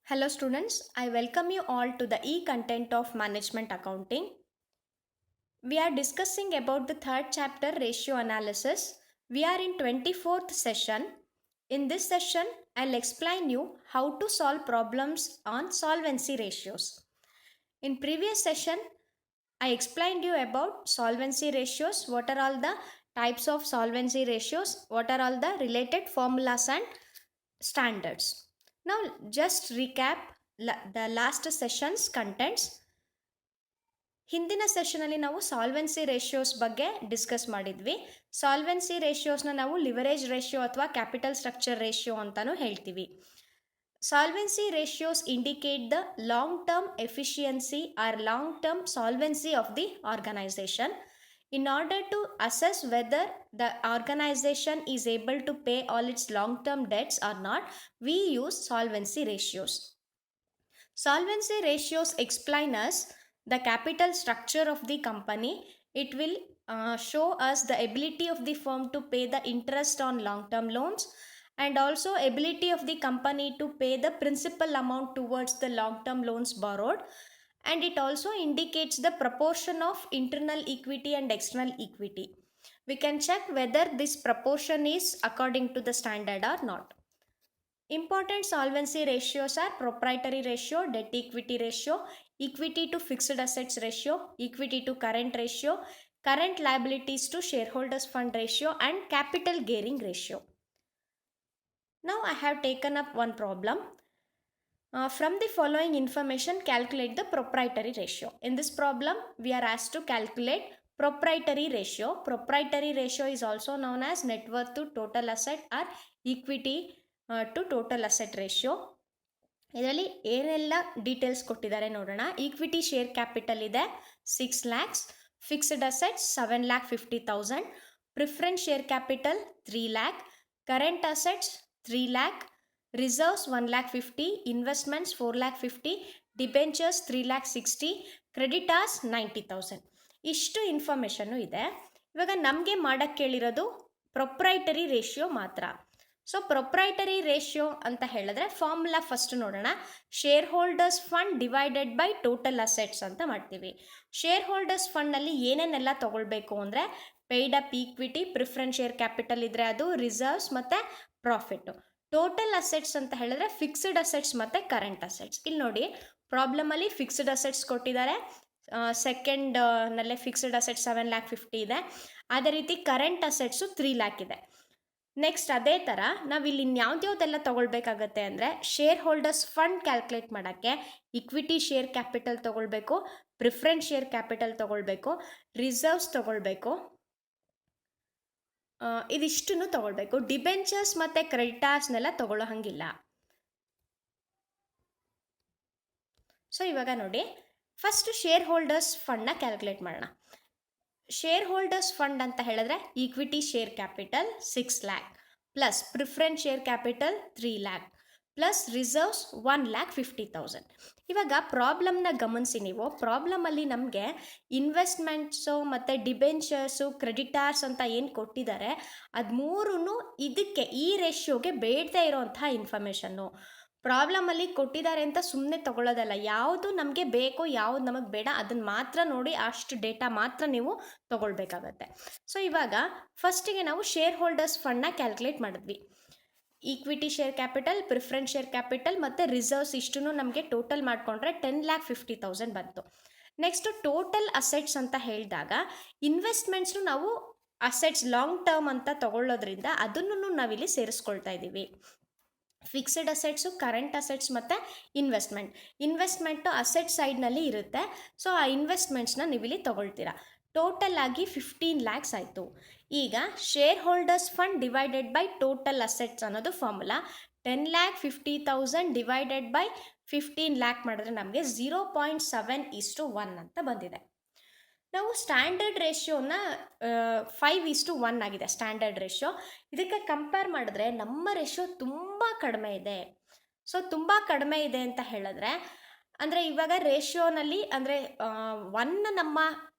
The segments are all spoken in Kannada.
Hello students, I welcome you all to the e-content of management accounting. We are discussing about the third chapter ratio analysis. We are in 24th session. In this session, I'll explain you how to solve problems on solvency ratios. In previous session, I explained you about solvency ratios, what are all the types of solvency ratios, what are all the related formulas and standards. Now just recap the last session's contents. ಹಿಂದಿನ ಸೆಷನಲ್ಲಿ ನಾವು ಸಾಲ್ವೆನ್ಸಿ ರೇಷಿಯೋಸ್ ಬಗ್ಗೆ ಡಿಸ್ಕಸ್ ಮಾಡಿದ್ವಿ. ಸಾಲ್ವೆನ್ಸಿ ರೇಷಿಯೋಸ್ನ ನಾವು ಲಿವರೇಜ್ ರೇಷಿಯೋ ಅಥವಾ ಕ್ಯಾಪಿಟಲ್ ಸ್ಟ್ರಕ್ಚರ್ ರೇಷಿಯೋ ಅಂತಾನೂ ಹೇಳ್ತೀವಿ. Solvency ratios indicate the long-term efficiency or long-term solvency of the organization. In order to assess whether the organization is able to pay all its long-term debts or not, we use solvency ratios. Solvency ratios explain us the capital structure of the company. It will show us the ability of the firm to pay the interest on long-term loans and also ability of the company to pay the principal amount towards the long-term loans borrowed, and it also indicates the proportion of internal equity and external equity. We can check whether this proportion is according to the standard or not. Important solvency ratios are proprietary ratio, debt equity ratio, equity to fixed assets ratio, equity to current ratio, current liabilities to shareholders fund ratio, and capital gearing ratio. Now I have taken up one problem. From the following information, calculate the proprietary ratio. In this problem, we are asked to calculate proprietary ratio. Proprietary ratio is also known as net worth to total asset or equity to total asset ratio. ಇದರಲ್ಲಿ ಏನೆಲ್ಲ ಡೀಟೇಲ್ಸ್ ಕೊಟ್ಟಿದ್ದಾರೆ ನೋಡೋಣ. ಈಕ್ವಿಟಿ ಶೇರ್ ಕ್ಯಾಪಿಟಲ್ ಇದೆ 6 lakhs, fixed assets 7,50,000, preference share capital 3 lakh, current assets 3 lakh, reserves 1,50,000, investments 4,50,000, debentures 3,60,000, creditors 90,000. ಇಷ್ಟು ಇನ್ಫಾರ್ಮೇಷನ್ನು ಇದೆ. ಇವಾಗ ನಮಗೆ ಮಾಡಕ್ಕೆ ಕೇಳಿರೋದು ಪ್ರೊಪ್ರೈಟರಿ ರೇಷಿಯೋ ಮಾತ್ರ. ಸೊ ಪ್ರೊಪ್ರೈಟರಿ ರೇಷಿಯೋ ಅಂತ ಹೇಳಿದ್ರೆ ಫಾರ್ಮುಲಾ ಫಸ್ಟ್ ನೋಡೋಣ. Share holders fund divided by total assets ಅಂತ ಮಾಡ್ತೀವಿ. ಶೇರ್ ಹೋಲ್ಡರ್ಸ್ ಫಂಡ್ನಲ್ಲಿ ಏನೇನೆಲ್ಲ ತಗೊಳ್ಬೇಕು ಅಂದರೆ paid up equity, preference share capital ಇದ್ದರೆ ಅದು, ರಿಸರ್ವ್ಸ್ ಮತ್ತು ಪ್ರಾಫಿಟ್ಟು. ಟೋಟಲ್ ಅಸೆಟ್ಸ್ ಅಂತ ಹೇಳಿದ್ರೆ ಫಿಕ್ಸ್ಡ್ ಅಸೆಟ್ಸ್ ಮತ್ತು ಕರೆಂಟ್ ಅಸೆಟ್ಸ್. ಇಲ್ಲಿ ನೋಡಿ ಪ್ರಾಬ್ಲಮಲ್ಲಿ ಫಿಕ್ಸ್ಡ್ ಅಸೆಟ್ಸ್ ಕೊಟ್ಟಿದ್ದಾರೆ. ಸೆಕೆಂಡ್ನಲ್ಲೇ ಫಿಕ್ಸ್ಡ್ ಅಸೆಟ್ಸ್ 7,50,000 ಇದೆ. ಅದೇ ರೀತಿ ಕರೆಂಟ್ ಅಸೆಟ್ಸು 3 lakh ಇದೆ. ನೆಕ್ಸ್ಟ್ ಅದೇ ಥರ ನಾವು ಇಲ್ಲಿ ಇನ್ಯಾವ್ದ್ಯಾವ್ದೆಲ್ಲ ತೊಗೊಳ್ಬೇಕಾಗತ್ತೆ ಅಂದರೆ ಶೇರ್ ಹೋಲ್ಡರ್ಸ್ ಫಂಡ್ ಕ್ಯಾಲ್ಕುಲೇಟ್ ಮಾಡೋಕ್ಕೆ ಇಕ್ವಿಟಿ ಶೇರ್ ಕ್ಯಾಪಿಟಲ್ ತೊಗೊಳ್ಬೇಕು, ಪ್ರಿಫರೆನ್ಸ್ ಶೇರ್ ಕ್ಯಾಪಿಟಲ್ ತೊಗೊಳ್ಬೇಕು, ರಿಸರ್ವ್ಸ್ ತೊಗೊಳ್ಬೇಕು, ಇದಿಷ್ಟನ್ನು ತೊಗೊಳ್ಬೇಕು. ಡಿಬೆಂಚರ್ಸ್ ಮತ್ತು ಕ್ರೆಡಿಟಾರ್ಸ್ನೆಲ್ಲ ತೊಗೊಳ್ಳೋ ಹಂಗಿಲ್ಲ. ಸೊ ಇವಾಗ ನೋಡಿ ಫಸ್ಟ್ ಶೇರ್ ಹೋಲ್ಡರ್ಸ್ ಫಂಡ್ನ ಕ್ಯಾಲ್ಕುಲೇಟ್ ಮಾಡೋಣ. ಶೇರ್ ಹೋಲ್ಡರ್ಸ್ ಫಂಡ್ ಅಂತ ಹೇಳಿದ್ರೆ equity share capital 6 lakh plus preference share capital 3 lakh plus reserves 1,50,000. ಇವಾಗ ಪ್ರಾಬ್ಲಮ್ನ ಗಮನಿಸಿ ನೀವು. ಪ್ರಾಬ್ಲಮಲ್ಲಿ ನಮಗೆ ಇನ್ವೆಸ್ಟ್ಮೆಂಟ್ಸು ಮತ್ತು ಡಿಬೆಂಚರ್ಸು, ಕ್ರೆಡಿಟಾರ್ಸ್ ಅಂತ ಏನು ಕೊಟ್ಟಿದ್ದಾರೆ ಅದು ಮೂರೂ ಇದಕ್ಕೆ ಈ ರೇಷಿಯೋಗೆ ಬೇಡದೇ ಇರೋವಂತಹ ಇನ್ಫಾರ್ಮೇಷನ್ನು. ಪ್ರಾಬ್ಲಮಲ್ಲಿ ಕೊಟ್ಟಿದ್ದಾರೆ ಅಂತ ಸುಮ್ಮನೆ ತೊಗೊಳ್ಳೋದಲ್ಲ. ಯಾವುದು ನಮಗೆ ಬೇಕೋ ಯಾವುದು ನಮಗೆ ಬೇಡ ಅದನ್ನು ಮಾತ್ರ ನೋಡಿ ಅಷ್ಟು ಡೇಟಾ ಮಾತ್ರ ನೀವು ತೊಗೊಳ್ಬೇಕಾಗತ್ತೆ. ಸೊ ಇವಾಗ ಫಸ್ಟಿಗೆ ನಾವು ಶೇರ್ ಹೋಲ್ಡರ್ಸ್ ಫಂಡ್ನ ಕ್ಯಾಲ್ಕುಲೇಟ್ ಮಾಡಿದ್ವಿ. Equity share capital, preference share capital ಮತ್ತು ರಿಸರ್ವ್ಸ್ ಇಷ್ಟನ್ನು ನಮಗೆ ಟೋಟಲ್ ಮಾಡಿಕೊಂಡ್ರೆ 10,50,000 ಬಂತು. ನೆಕ್ಸ್ಟು ಟೋಟಲ್ ಅಸೆಟ್ಸ್ ಅಂತ ಹೇಳಿದಾಗ ಇನ್ವೆಸ್ಟ್ಮೆಂಟ್ಸ್ನು ನಾವು ಅಸೆಟ್ಸ್ ಲಾಂಗ್ ಟರ್ಮ್ ಅಂತ ತೊಗೊಳ್ಳೋದ್ರಿಂದ ಅದನ್ನು ನಾವಿಲ್ಲಿ ಸೇರಿಸ್ಕೊಳ್ತಾ ಇದ್ದೀವಿ. ಫಿಕ್ಸ್ಡ್ ಅಸೆಟ್ಸು, ಕರೆಂಟ್ ಅಸೆಟ್ಸ್ ಮತ್ತು ಇನ್ವೆಸ್ಟ್ಮೆಂಟು ಅಸೆಟ್ ಸೈಡ್ನಲ್ಲಿ ಇರುತ್ತೆ. ಸೊ ಆ ಇನ್ವೆಸ್ಟ್ಮೆಂಟ್ಸ್ನ ನೀವಿಲ್ಲಿ ತೊಗೊಳ್ತೀರಾ. ಟೋಟಲ್ ಆಗಿ 15 lakhs ಆಯಿತು. ಈಗ share holders fund divided by total assets ಅನ್ನೋದು ಫಾರ್ಮುಲಾ. 10,50,000 ಡಿವೈಡೆಡ್ ಬೈ 15 lakh ಮಾಡಿದ್ರೆ ನಮಗೆ 0.7:1 ಅಂತ ಬಂದಿದೆ. ನಾವು ಸ್ಟ್ಯಾಂಡರ್ಡ್ ರೇಷಿಯೋನ 5:1 ಆಗಿದೆ ಸ್ಟ್ಯಾಂಡರ್ಡ್ ರೇಷಿಯೋ. ಇದಕ್ಕೆ ಕಂಪೇರ್ ಮಾಡಿದ್ರೆ ನಮ್ಮ ರೇಷಿಯೋ ತುಂಬ ಕಡಿಮೆ ಇದೆ. ಸೊ ತುಂಬ ಕಡಿಮೆ ಇದೆ ಅಂತ ಹೇಳಿದ್ರೆ ಅಂದರೆ ಇವಾಗ ರೇಷಿಯೋನಲ್ಲಿ ಅಂದರೆ 1 ನಮ್ಮ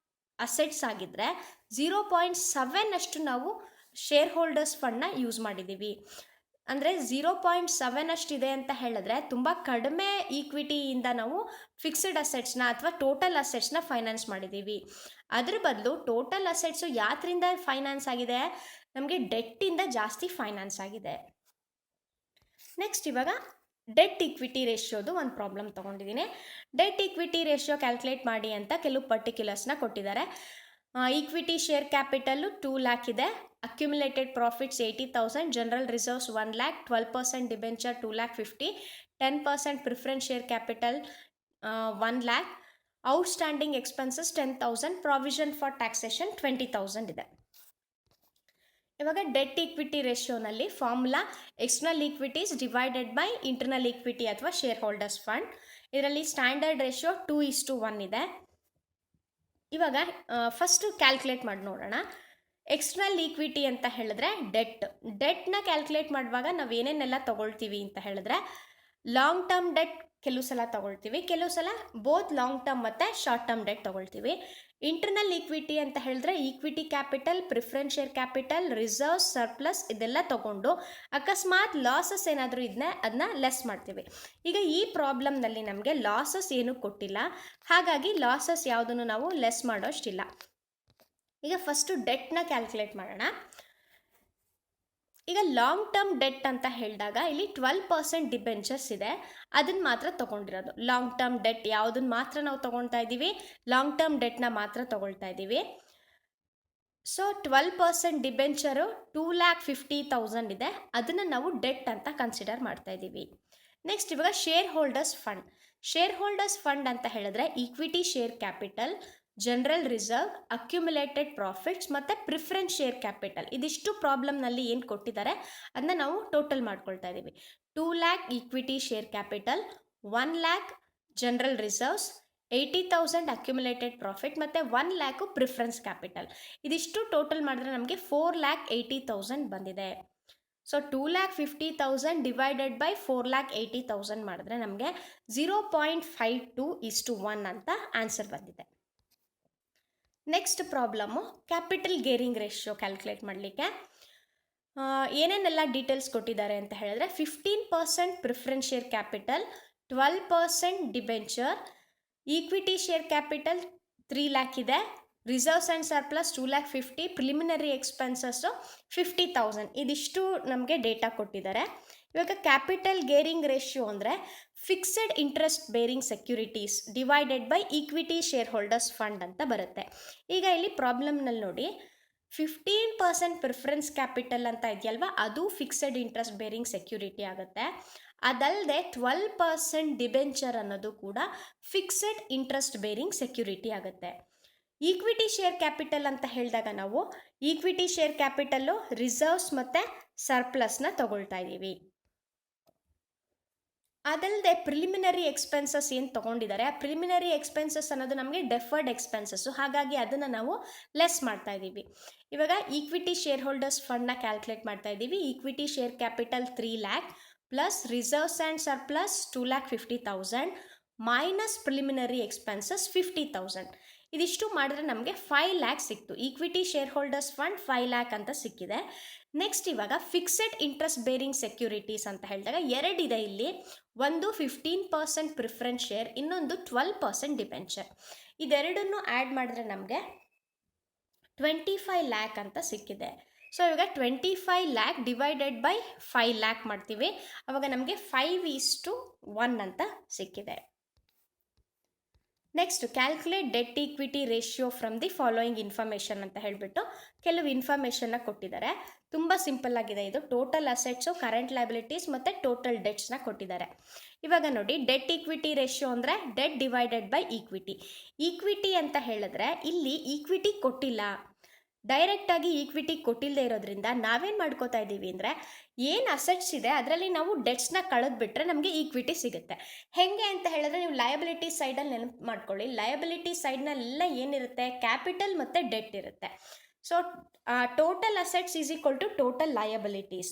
ಅಸೆಟ್ಸ್ ಆಗಿದ್ದರೆ 0.7 ಅಷ್ಟು ನಾವು ಶೇರ್ ಹೋಲ್ಡರ್ಸ್ ಫಂಡ್ನ ಯೂಸ್ ಮಾಡಿದ್ದೀವಿ. ಅಂದರೆ 0.7 ಅಷ್ಟಿದೆ ಅಂತ ಹೇಳಿದ್ರೆ ತುಂಬ ಕಡಿಮೆ ಈಕ್ವಿಟಿಯಿಂದ ನಾವು ಫಿಕ್ಸ್ಡ್ ಅಸೆಟ್ಸ್ನ ಅಥವಾ ಟೋಟಲ್ ಅಸೆಟ್ಸ್ನ ಫೈನಾನ್ಸ್ ಮಾಡಿದ್ದೀವಿ. ಅದ್ರ ಬದಲು ಟೋಟಲ್ ಅಸೆಟ್ಸು ಯಾತ್ರಿಂದ ಫೈನಾನ್ಸ್ ಆಗಿದೆ, ನಮಗೆ ಡೆಟ್ಟಿಂದ ಜಾಸ್ತಿ ಫೈನಾನ್ಸ್ ಆಗಿದೆ. ನೆಕ್ಸ್ಟ್ ಇವಾಗ ಡೆಟ್ ಈಕ್ವಿಟಿ ರೇಷಿಯೋದು ಒಂದು ಪ್ರಾಬ್ಲಮ್ ತೊಗೊಂಡಿದ್ದೀನಿ. ಡೆಟ್ ಈಕ್ವಿಟಿ ರೇಷಿಯೋ ಕ್ಯಾಲ್ಕುಲೇಟ್ ಮಾಡಿ ಅಂತ ಕೆಲವು ಪರ್ಟಿಕ್ಯುಲರ್ಸ್ನ ಕೊಟ್ಟಿದ್ದಾರೆ. ಈಕ್ವಿಟಿ ಶೇರ್ ಕ್ಯಾಪಿಟಲ್ಲು 2 ಲ್ಯಾಕ್ ಇದೆ, accumulated profits 80,000, general reserves 1 lakh, 12% debenture 2 lakh 50, 10% preference share capital 1 lakh, outstanding expenses 10,000, provision for taxation 20,000 ಇದೆ. ಇವಾಗ ಡೆಟ್ ಈಕ್ವಿಟಿ ರೇಷಿಯೋನಲ್ಲಿ formula external equities divided by internal equity ಅಥವಾ ಶೇರ್ ಹೋಲ್ಡರ್ಸ್ ಫಂಡ್. ಇದರಲ್ಲಿ ಸ್ಟ್ಯಾಂಡರ್ಡ್ ರೇಷಿಯೋ 2:1 ಇದೆ. ಇವಾಗ ಫಸ್ಟು ಕ್ಯಾಲ್ಕುಲೇಟ್ ಮಾಡಿ ನೋಡೋಣ. ಎಕ್ಸ್ಟರ್ನಲ್ ಈಕ್ವಿಟಿ ಅಂತ ಹೇಳಿದ್ರೆ ಡೆಟ್ನ ಕ್ಯಾಲ್ಕುಲೇಟ್ ಮಾಡುವಾಗ ನಾವು ಏನೇನೆಲ್ಲ ತೊಗೊಳ್ತೀವಿ ಅಂತ ಹೇಳಿದ್ರೆ, ಲಾಂಗ್ ಟರ್ಮ್ ಡೆಟ್ ಕೆಲವು ಸಲ ತೊಗೊಳ್ತೀವಿ, ಕೆಲವು ಸಲ ಬೋತ್ ಲಾಂಗ್ ಟರ್ಮ್ ಮತ್ತು ಶಾರ್ಟ್ ಟರ್ಮ್ ಡೆಟ್ ತೊಗೊಳ್ತೀವಿ. ಇಂಟರ್ನಲ್ ಈಕ್ವಿಟಿ ಅಂತ ಹೇಳಿದ್ರೆ equity capital, preference share capital, reserves, surplus ಇದೆಲ್ಲ ತೊಗೊಂಡು ಅಕಸ್ಮಾತ್ ಲಾಸಸ್ ಏನಾದರೂ ಅದನ್ನ ಲೆಸ್ ಮಾಡ್ತೀವಿ. ಈಗ ಈ ಪ್ರಾಬ್ಲಮ್ನಲ್ಲಿ ನಮಗೆ ಲಾಸಸ್ ಏನೂ ಕೊಟ್ಟಿಲ್ಲ, ಹಾಗಾಗಿ ಲಾಸಸ್ ಯಾವುದನ್ನು ನಾವು ಲೆಸ್ ಮಾಡೋಷ್ಟಿಲ್ಲ. ಈಗ ಫಸ್ಟು ಡೆಟ್ನ ಕ್ಯಾಲ್ಕುಲೇಟ್ ಮಾಡೋಣ. ಈಗ ಲಾಂಗ್ ಟರ್ಮ್ ಡೆಟ್ ಅಂತ ಹೇಳಿದಾಗ ಇಲ್ಲಿ 12% ಡಿಬೆಂಚರ್ಸ್ ಇದೆ, ಅದನ್ನು ಮಾತ್ರ ತೊಗೊಂಡಿರೋದು. ಲಾಂಗ್ ಟರ್ಮ್ ಡೆಟ್ ಯಾವುದನ್ನು ಮಾತ್ರ ನಾವು ತೊಗೊಳ್ತಾ ಇದ್ದೀವಿ, ಲಾಂಗ್ ಟರ್ಮ್ ಡೆಟ್ನ ಮಾತ್ರ ತೊಗೊಳ್ತಾ ಇದ್ದೀವಿ. ಸೊ 12% ಡಿಬೆಂಚರು 2,50,000 ಇದೆ, ಅದನ್ನು ನಾವು ಡೆಟ್ ಅಂತ ಕನ್ಸಿಡರ್ ಮಾಡ್ತಾ ಇದ್ದೀವಿ. ನೆಕ್ಸ್ಟ್ ಇವಾಗ share holders fund. Share holders fund ಅಂತ ಹೇಳಿದ್ರೆ equity share capital, general reserve, accumulated profits ಮತ್ತು ಪ್ರಿಫರೆನ್ಸ್ ಶೇರ್ ಕ್ಯಾಪಿಟಲ್, ಇದಿಷ್ಟು ಪ್ರಾಬ್ಲಮ್ನಲ್ಲಿ ಏನು ಕೊಟ್ಟಿದ್ದಾರೆ ಅದನ್ನ ನಾವು ಟೋಟಲ್ ಮಾಡ್ಕೊಳ್ತಾ ಇದ್ದೀವಿ. 2 lac equity share capital, 1 lac general reserves, 80,000 accumulated profit ಮತ್ತು 1 ಲ್ಯಾಕು ಪ್ರಿಫರೆನ್ಸ್ ಕ್ಯಾಪಿಟಲ್, ಇದಿಷ್ಟು ಟೋಟಲ್ ಮಾಡಿದ್ರೆ ನಮಗೆ 4,80,000 ಬಂದಿದೆ. ಸೊ 2,50,000 ಡಿವೈಡೆಡ್ ಬೈ 4,80,000 ಮಾಡಿದ್ರೆ ನಮಗೆ 0.52:1 ಅಂತ ಆನ್ಸರ್ ಬಂದಿದೆ. Next problem capital gearing ratio calculate ಮಾಡಲಿಕ್ಕೆ ಏನೇನೆಲ್ಲ ಡೀಟೇಲ್ಸ್ ಕೊಟ್ಟಿದ್ದಾರೆ ಅಂತ ಹೇಳಿದ್ರೆ, 15% preference share capital, 12% debenture, equity share capital 3 lakh ಇದೆ, reserves and surplus 2,50,000, preliminary expenses 50,000, ಇದಿಷ್ಟು ನಮಗೆ ಡೇಟಾ ಕೊಟ್ಟಿದ್ದಾರೆ. ಇವಾಗ ಕ್ಯಾಪಿಟಲ್ ಗೇರಿಂಗ್ ರೇಷಿಯೋ ಅಂದರೆ fixed interest bearing securities divided by equity share holders fund ಅಂತ ಬರುತ್ತೆ. ಈಗ ಇಲ್ಲಿ ಪ್ರಾಬ್ಲಮ್ನಲ್ಲಿ ನೋಡಿ, 15% ಪ್ರಿಫರೆನ್ಸ್ ಕ್ಯಾಪಿಟಲ್ ಅಂತ ಇದೆಯಲ್ವಾ, ಅದು ಫಿಕ್ಸೆಡ್ ಇಂಟ್ರೆಸ್ಟ್ ಬೇರಿಂಗ್ ಸೆಕ್ಯೂರಿಟಿ ಆಗುತ್ತೆ. ಅದಲ್ಲದೆ 12% ಡಿಬೆಂಚರ್ ಅನ್ನೋದು ಕೂಡ ಫಿಕ್ಸೆಡ್ ಇಂಟ್ರೆಸ್ಟ್ ಬೇರಿಂಗ್ ಸೆಕ್ಯೂರಿಟಿ ಆಗುತ್ತೆ. ಈಕ್ವಿಟಿ ಶೇರ್ ಕ್ಯಾಪಿಟಲ್ ಅಂತ ಹೇಳಿದಾಗ ನಾವು ಈಕ್ವಿಟಿ ಶೇರ್ ಕ್ಯಾಪಿಟಲ್ಲು, ರಿಸರ್ವ್ಸ್ ಮತ್ತು ಸರ್ಪ್ಲಸ್ನ ತಗೊಳ್ತಾ ಇದ್ದೀವಿ. ಅದಲ್ಲದೆ ಪ್ರಿಲಿಮಿನರಿ ಎಕ್ಸ್ಪೆನ್ಸಸ್ ಏನು ತೊಗೊಂಡಿದ್ದಾರೆ, ಆ ಪ್ರಿಲಿಮಿನರಿ ಎಕ್ಸ್ಪೆನ್ಸಸ್ ಅನ್ನೋದು ನಮಗೆ ಡೆಫರ್ಡ್ ಎಕ್ಸ್ಪೆನ್ಸಸ್ಸು, ಹಾಗಾಗಿ ಅದನ್ನು ನಾವು ಲೆಸ್ ಮಾಡ್ತಾ ಇದ್ದೀವಿ. ಇವಾಗ ಈಕ್ವಿಟಿ ಶೇರ್ ಹೋಲ್ಡರ್ಸ್ ಫಂಡ್ನ ಕ್ಯಾಲ್ಕುಲೇಟ್ ಮಾಡ್ತಾ ಇದ್ದೀವಿ. Equity share capital 3 lac plus reserves and surplus 2,50,000 minus preliminary expenses 50,000, ಇದಿಷ್ಟು ಮಾಡಿದ್ರೆ ನಮಗೆ 5 ಲ್ಯಾಕ್ ಸಿಕ್ತು. Equity share holders fund 5 lac ಅಂತ ಸಿಕ್ಕಿದೆ. ನೆಕ್ಸ್ಟ್ ಇವಾಗ ಫಿಕ್ಸೆಡ್ ಇಂಟ್ರೆಸ್ಟ್ ಬೇರಿಂಗ್ ಸೆಕ್ಯೂರಿಟೀಸ್ ಅಂತ ಹೇಳಿದಾಗ ಎರಡಿದೆ ಇಲ್ಲಿ, ಒಂದು 15% ಪ್ರಿಫರೆನ್ಸ್ ಶೇರ್, ಇನ್ನೊಂದು 12% ಡಿಬೆಂಚರ್. ಇದೆರಡನ್ನು ಆ್ಯಡ್ ಮಾಡಿದ್ರೆ ನಮಗೆ 25 ಲ್ಯಾಕ್ ಅಂತ ಸಿಕ್ಕಿದೆ. ಸೊ ಇವಾಗ 25 ಲ್ಯಾಕ್ ಡಿವೈಡೆಡ್ ಬೈ 5 ಲ್ಯಾಕ್ ಮಾಡ್ತೀವಿ, ಅವಾಗ ನಮಗೆ 5:1 ಅಂತ ಸಿಕ್ಕಿದೆ. Next calculate debt equity ratio from the following information ಅಂತ ಹೇಳಿಬಿಟ್ಟು ಕೆಲವು ಇನ್ಫಾರ್ಮೇಷನ್ನ ಕೊಟ್ಟಿದ್ದಾರೆ. ತುಂಬ ಸಿಂಪಲ್ ಆಗಿದೆ ಇದು. ಟೋಟಲ್ ಅಸೆಟ್ಸು, ಕರೆಂಟ್ ಲಯಬಿಲಿಟೀಸ್ ಮತ್ತು ಟೋಟಲ್ ಡೆಟ್ಸ್ನ ಕೊಟ್ಟಿದ್ದಾರೆ. ಇವಾಗ ನೋಡಿ, ಡೆಟ್ ಈಕ್ವಿಟಿ ರೇಷಿಯೋ ಅಂದರೆ debt divided by equity. Equity ಅಂತ ಹೇಳಿದ್ರೆ ಇಲ್ಲಿ ಈಕ್ವಿಟಿ ಕೊಟ್ಟಿಲ್ಲ, ಡೈರೆಕ್ಟಾಗಿ ಈಕ್ವಿಟಿ ಕೊಟ್ಟಿಲ್ಲದೆ ಇರೋದ್ರಿಂದ ನಾವೇನು ಮಾಡ್ಕೋತಾ ಇದ್ದೀವಿ ಅಂದರೆ, ಏನು ಅಸೆಟ್ಸ್ ಇದೆ ಅದರಲ್ಲಿ ನಾವು ಡೆಟ್ಸ್ನ ಕಳೆದ್ಬಿಟ್ರೆ ನಮಗೆ ಈಕ್ವಿಟಿ ಸಿಗುತ್ತೆ. ಹೇಗೆ ಅಂತ ಹೇಳಿದ್ರೆ, ನೀವು ಲಯಬಿಲಿಟಿ ಸೈಡಲ್ಲಿ ನೆನಪು ಮಾಡ್ಕೊಳ್ಳಿ. ಲಯಬಿಲಿಟಿ ಸೈಡ್ನಲ್ಲೆಲ್ಲ ಏನಿರುತ್ತೆ, ಕ್ಯಾಪಿಟಲ್ ಮತ್ತು ಡೆಟ್ ಇರುತ್ತೆ. So total assets is equal to total liabilities,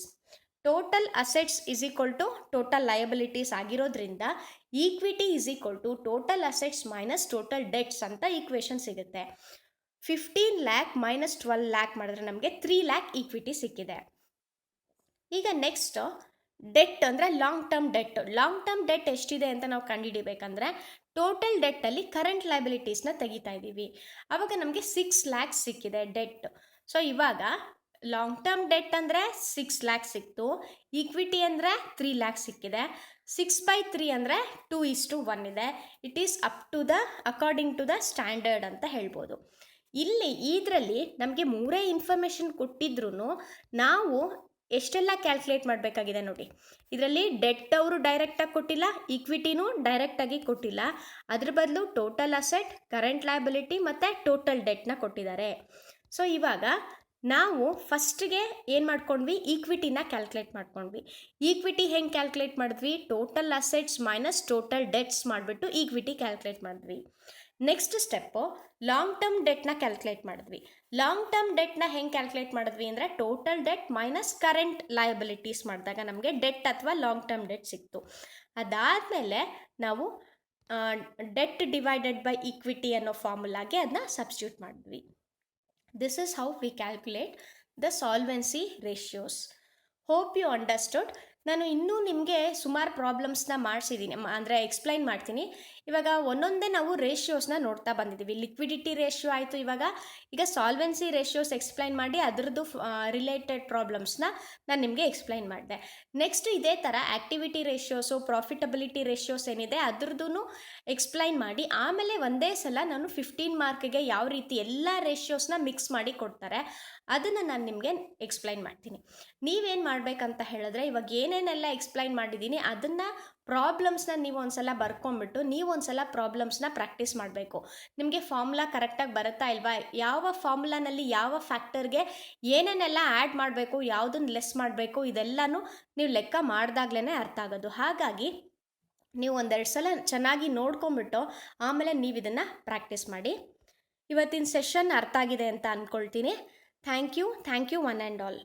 total assets is equal to total liabilities ಆಗಿರೋದ್ರಿಂದ equity is equal to total assets minus total debts ಅಂತ ಈಕ್ವೇಷನ್ ಸಿಗುತ್ತೆ. 15 ಲ್ಯಾಕ್ ಮೈನಸ್ 12 ಲ್ಯಾಕ್ ಮಾಡಿದ್ರೆ ನಮಗೆ 3 ಲ್ಯಾಕ್ ಈಕ್ವಿಟಿ ಸಿಕ್ಕಿದೆ. ಈಗ ನೆಕ್ಸ್ಟ್ ಡೆಟ್ ಅಂದರೆ ಲಾಂಗ್ ಟರ್ಮ್ ಡೆಟ್ ಎಷ್ಟಿದೆ ಅಂತ ನಾವು ಕಂಡುಹಿಡಿಬೇಕಂದ್ರೆ ಟೋಟಲ್ ಡೆಟ್ಟಲ್ಲಿ ಕರೆಂಟ್ ಲೈಬಿಲಿಟೀಸ್ನ ತೆಗಿತಾ ಇದ್ದೀವಿ. ಆವಾಗ ನಮಗೆ 6 lakhs ಸಿಕ್ಕಿದೆ ಡೆಟ್. ಸೊ ಇವಾಗ ಲಾಂಗ್ ಟರ್ಮ್ ಡೆಟ್ ಅಂದರೆ 6 lakhs ಸಿಕ್ತು, ಈಕ್ವಿಟಿ ಅಂದರೆ 3 lakhs ಸಿಕ್ಕಿದೆ. 6/3 ಅಂದರೆ 2:1 ಇದೆ. It is up to the according to the standard ಅಂತ ಹೇಳ್ಬೋದು. ಇಲ್ಲಿ ಇದರಲ್ಲಿ ನಮಗೆ ಮೂರೇ ಇನ್ಫಾರ್ಮೇಷನ್ ಕೊಟ್ಟಿದ್ರು ನಾವು ಎಷ್ಟೆಲ್ಲ ಕ್ಯಾಲ್ಕುಲೇಟ್ ಮಾಡಬೇಕಾಗಿದೆ ನೋಡಿ. ಇದರಲ್ಲಿ ಡೆಟ್ ಅವರು ಡೈರೆಕ್ಟಾಗಿ ಕೊಟ್ಟಿಲ್ಲ, ಈಕ್ವಿಟಿನೂ ಡೈರೆಕ್ಟಾಗಿ ಕೊಟ್ಟಿಲ್ಲ. ಅದ್ರ ಬದಲು ಟೋಟಲ್ ಅಸೆಟ್, ಕರೆಂಟ್ ಲಯಬಿಲಿಟಿ ಮತ್ತು ಟೋಟಲ್ ಡೆಟ್ನ ಕೊಟ್ಟಿದ್ದಾರೆ. ಸೊ ಇವಾಗ ನಾವು ಫಸ್ಟಿಗೆ ಏನು ಮಾಡ್ಕೊಂಡ್ವಿ, ಈಕ್ವಿಟಿನ ಕ್ಯಾಲ್ಕುಲೇಟ್ ಮಾಡ್ಕೊಂಡ್ವಿ. ಈಕ್ವಿಟಿ ಹೆಂಗೆ ಕ್ಯಾಲ್ಕುಲೇಟ್ ಮಾಡಿದ್ವಿ, total assets minus total debts ಮಾಡಿಬಿಟ್ಟು ಈಕ್ವಿಟಿ ಕ್ಯಾಲ್ಕುಲೇಟ್ ಮಾಡಿದ್ವಿ. ನೆಕ್ಸ್ಟ್ ಸ್ಟೆಪ್ಪು ಲಾಂಗ್ ಟರ್ಮ್ ಡೆಟ್ನ ಕ್ಯಾಲ್ಕುಲೇಟ್ ಮಾಡಿದ್ವಿ. ಲಾಂಗ್ ಟರ್ಮ್ ಡೆಟ್ನ ಹೆಂಗೆ ಕ್ಯಾಲ್ಕುಲೇಟ್ ಮಾಡಿದ್ವಿ ಅಂದರೆ total debt minus current liabilities ಮಾಡಿದಾಗ ನಮಗೆ ಡೆಟ್ ಅಥವಾ ಲಾಂಗ್ ಟರ್ಮ್ ಡೆಟ್ ಸಿಕ್ತು. ಅದಾದಮೇಲೆ ನಾವು ಡೆಟ್ ಡಿವೈಡೆಡ್ ಬೈ ಈಕ್ವಿಟಿ ಅನ್ನೋ ಫಾರ್ಮುಲಾಗೆ ಅದನ್ನ ಸಬ್ಸ್ಟಿಟ್ಯೂಟ್ ಮಾಡಿದ್ವಿ. This is how we calculate the solvency ratios. Hope you understood. ನಾನು ಇನ್ನೂ ನಿಮಗೆ ಸುಮಾರು ಪ್ರಾಬ್ಲಮ್ಸ್ನ ಮಾಡಿಸಿದ್ದೀನಿ, ಅಂದರೆ ಎಕ್ಸ್ಪ್ಲೈನ್ ಮಾಡ್ತೀನಿ. ಇವಾಗ ಒಂದೊಂದೇ ನಾವು ರೇಷಿಯೋಸ್ನ ನೋಡ್ತಾ ಬಂದಿದ್ದೀವಿ. ಲಿಕ್ವಿಡಿಟಿ ರೇಷಿಯೋ ಆಯಿತು. ಈಗ ಸಾಲ್ವೆನ್ಸಿ ರೇಷಿಯೋಸ್ ಎಕ್ಸ್ಪ್ಲೈನ್ ಮಾಡಿ ಅದರದ್ದು ರಿಲೇಟೆಡ್ ಪ್ರಾಬ್ಲಮ್ಸ್ನ ನಾನು ನಿಮಗೆ ಎಕ್ಸ್ಪ್ಲೈನ್ ಮಾಡಿದೆ. ನೆಕ್ಸ್ಟ್ ಇದೇ ಥರ ಆ್ಯಕ್ಟಿವಿಟಿ ರೇಷಿಯೋಸು, ಪ್ರಾಫಿಟಬಿಲಿಟಿ ರೇಷಿಯೋಸ್ ಏನಿದೆ ಅದ್ರದ್ದು ಎಕ್ಸ್ಪ್ಲೈನ್ ಮಾಡಿ ಆಮೇಲೆ ಒಂದೇ ಸಲ ನಾನು 15 ಮಾರ್ಕ್ಗೆ ಯಾವ ರೀತಿ ಎಲ್ಲ ರೇಷಿಯೋಸ್ನ ಮಿಕ್ಸ್ ಮಾಡಿ ಕೊಡ್ತಾರೆ ಅದನ್ನು ನಾನು ನಿಮಗೆ ಎಕ್ಸ್ಪ್ಲೈನ್ ಮಾಡ್ತೀನಿ. ನೀವೇನು ಮಾಡಬೇಕಂತ ಹೇಳಿದ್ರೆ ಇವಾಗ ಏನೇನೆಲ್ಲ ಎಕ್ಸ್ಪ್ಲೈನ್ ಮಾಡಿದ್ದೀನಿ ಅದನ್ನು ಪ್ರಾಬ್ಲಮ್ಸ್ನ ನೀವು ಒಂದ್ಸಲ ಬರ್ಕೊಂಬಿಟ್ಟು ನೀವು ಒಂದ್ಸಲ ಪ್ರಾಬ್ಲಮ್ಸ್ನ ಪ್ರಾಕ್ಟೀಸ್ ಮಾಡಬೇಕು. ನಿಮಗೆ ಫಾರ್ಮುಲಾ ಕರೆಕ್ಟಾಗಿ ಬರುತ್ತಾ ಇಲ್ವಾ, ಯಾವ ಫಾರ್ಮುಲಾನಲ್ಲಿ ಯಾವ ಫ್ಯಾಕ್ಟರ್ಗೆ ಏನೇನೆಲ್ಲ ಆ್ಯಡ್ ಮಾಡಬೇಕು, ಯಾವುದನ್ನು ಲೆಸ್ ಮಾಡಬೇಕು, ಇದೆಲ್ಲನೂ ನೀವು ಲೆಕ್ಕ ಮಾಡಿದಾಗ್ಲೇ ಅರ್ಥ ಆಗೋದು. ಹಾಗಾಗಿ ನೀವು ಒಂದೆರಡು ಸಲ ಚೆನ್ನಾಗಿ ನೋಡ್ಕೊಂಬಿಟ್ಟು ಆಮೇಲೆ ನೀವು ಇದನ್ನು ಪ್ರಾಕ್ಟೀಸ್ ಮಾಡಿ. ಇವತ್ತಿನ ಸೆಷನ್ ಅರ್ಥ ಆಗಿದೆ ಅಂತ ಅಂದ್ಕೊಳ್ತೀನಿ. Thank you one and all.